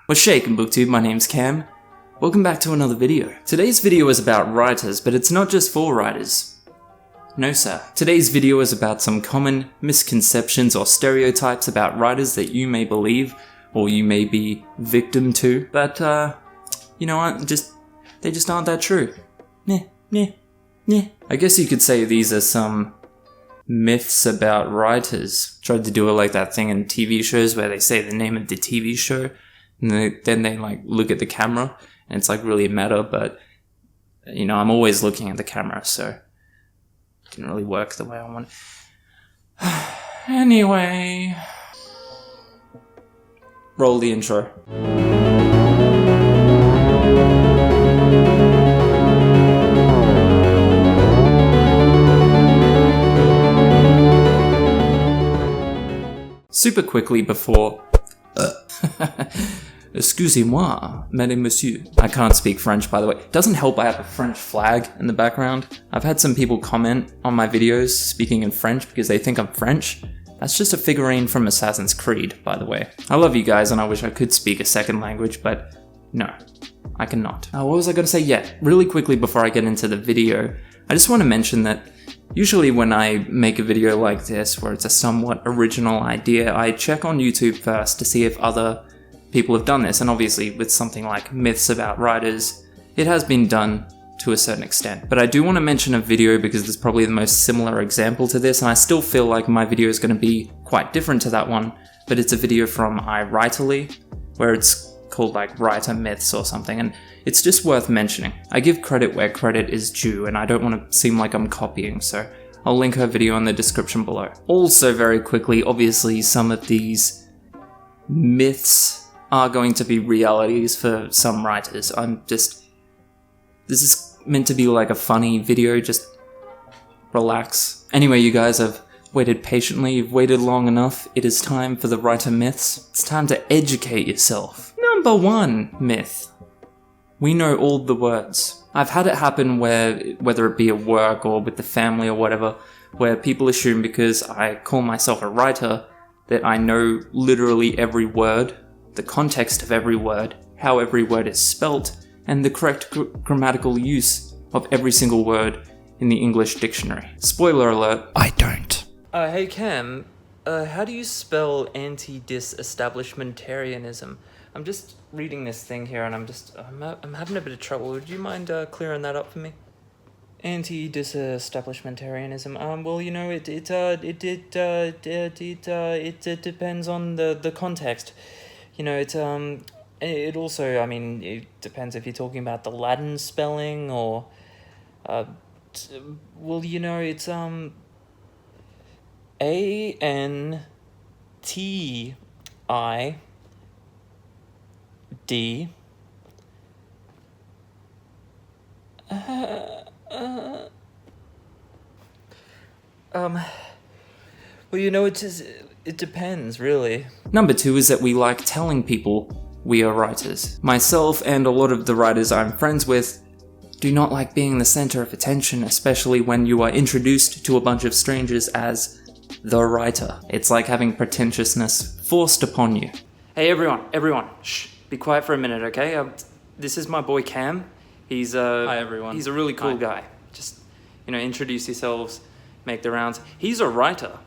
What's shaking, BookTube? My name's Cam. Welcome back to another video. Today's video is about writers, but it's not just for writers. No sir. Today's video is about some common misconceptions or stereotypes about writers that you may believe, or you may be victim to, but you know what, they just aren't that true. I guess you could say these are some myths about writers. Tried to do it like that thing in TV shows where they say the name of the TV show and then they like look at the camera and it's like really meta, but you know, I'm always looking at the camera, so it didn't really work the way I want. Anyway, roll the intro. Super quickly before... Excusez-moi, madame, monsieur. I can't speak French, by the way. Doesn't help I have a French flag in the background. I've had some people comment on my videos speaking in French because they think I'm French. That's just a figurine from Assassin's Creed, by the way. I love you guys and I wish I could speak a second language, but no, I cannot. What was I going to say? Yeah, really quickly before I get into the video, I just want to mention that usually when I make a video like this, where it's a somewhat original idea, I check on YouTube first to see if other people have done this, and obviously with something like myths about writers, it has been done to a certain extent. But I do want to mention a video because it's probably the most similar example to this, and I still feel like my video is going to be quite different to that one, but it's a video from iWriterly, where it's called like writer myths or something, and it's just worth mentioning. I give credit where credit is due, and I don't want to seem like I'm copying, so I'll link her video in the description below. Also, very quickly, obviously some of these myths are going to be realities for some writers. This is meant to be like a funny video, just relax. Anyway, you guys have waited patiently, you've waited long enough. It is time for the writer myths. It's time to educate yourself. Number 1 myth. We know all the words. I've had it happen where, whether it be at work or with the family or whatever, where people assume because I call myself a writer that I know literally every word, the context of every word, how every word is spelt, and the correct grammatical use of every single word in the English dictionary. Spoiler alert, I don't. Hey Cam, how do you spell anti-disestablishmentarianism? I'm just reading this thing here and I'm having a bit of trouble. Would you mind clearing that up for me? Anti-disestablishmentarianism. Well, you know, it depends on the context. You know, it also, I mean, it depends if you're talking about the Latin spelling or, well, you know, it's A-N-T-I-D well, you know, it depends, really. Number 2 is that we like telling people we are writers. Myself and a lot of the writers I'm friends with do not like being the center of attention, especially when you are introduced to a bunch of strangers as the writer. It's like having pretentiousness forced upon you. Hey everyone, shh, be quiet for a minute, okay? This is my boy Cam. Hi everyone. He's a really cool guy. Just, you know, introduce yourselves, make the rounds. He's a writer.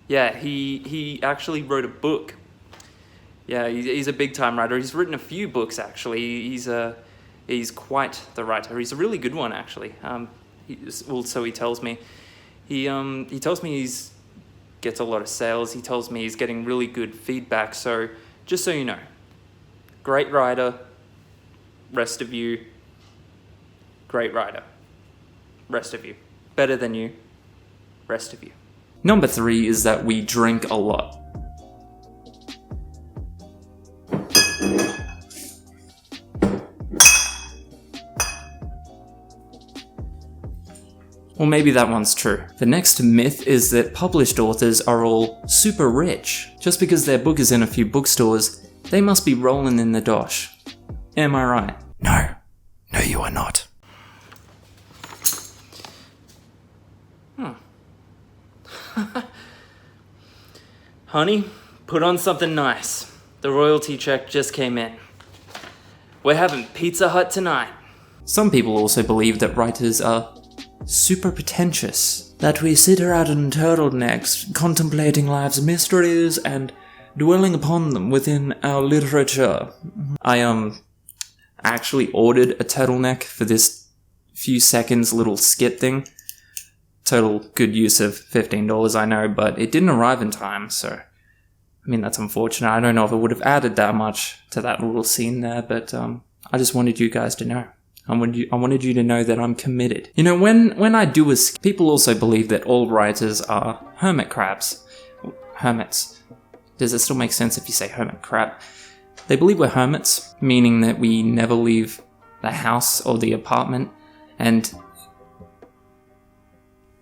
Yeah, he actually wrote a book. Yeah, he's a big time writer. He's written a few books actually. He's quite the writer. He's a really good one actually. So he tells me. He tells me gets a lot of sales. He tells me he's getting really good feedback. So just so you know, great writer. Rest of you. Great writer. Rest of you. Better than you. Rest of you. Number 3 is that we drink a lot. Well, maybe that one's true. The next myth is that published authors are all super rich. Just because their book is in a few bookstores, they must be rolling in the dosh. Am I right? No. No, you are not. Honey, put on something nice. The royalty check just came in. We're having Pizza Hut tonight. Some people also believe that writers are super pretentious. That we sit around in turtlenecks, contemplating life's mysteries and dwelling upon them within our literature. I actually ordered a turtleneck for this few seconds little skit thing. Total good use of $15, I know, but it didn't arrive in time, so I mean, that's unfortunate. I don't know if it would have added that much to that little scene there, but I just wanted you guys to know. I wanted you to know that I'm committed. You know, when I do a skit, people also believe that all writers are hermit crabs. Hermits. Does it still make sense if you say hermit crab? They believe we're hermits, meaning that we never leave the house or the apartment, and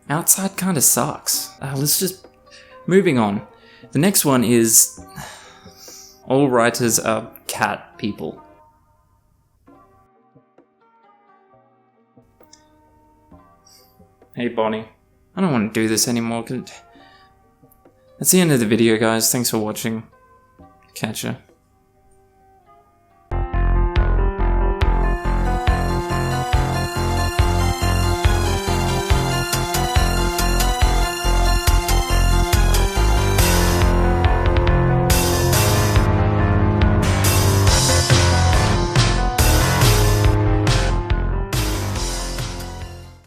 outside kind of sucks. Let's just... Moving on. The next one is... all writers are cat people. Hey Bonnie. I don't want to do this anymore. That's the end of the video, guys. Thanks for watching. Catch ya.